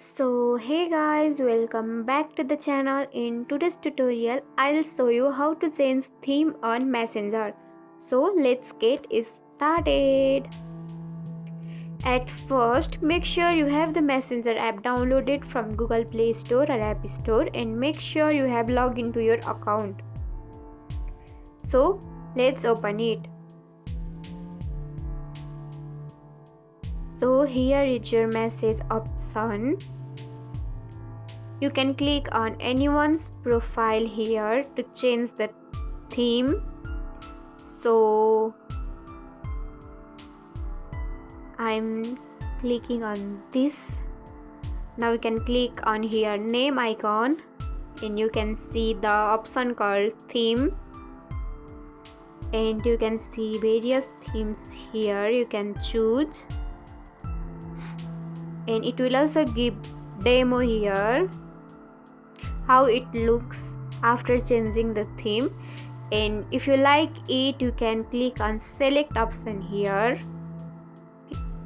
So hey guys, welcome back to the channel. In today's tutorial I'll show you how to change theme on Messenger. So let's get started. At first, make sure you have the Messenger app downloaded from Google Play Store or App Store, and make sure you have logged into your account. So let's open it. So here is your message option. You can click on anyone's profile here to change the theme. So I'm clicking on this. Now you can click on here name icon and you can see the option called theme, and you can see various themes here. You can choose, and it will also give demo here how it looks after changing the theme. And if you like it, you can click on select option here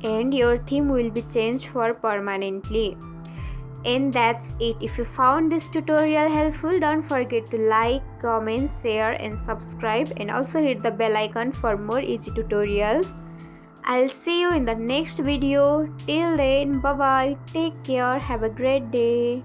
and your theme will be changed for permanently. And that's it. If you found this tutorial helpful, don't forget to like, comment, share and subscribe, and also hit the bell icon for more easy tutorials. I'll see you in the next video. Till then, bye bye, take care, have a great day.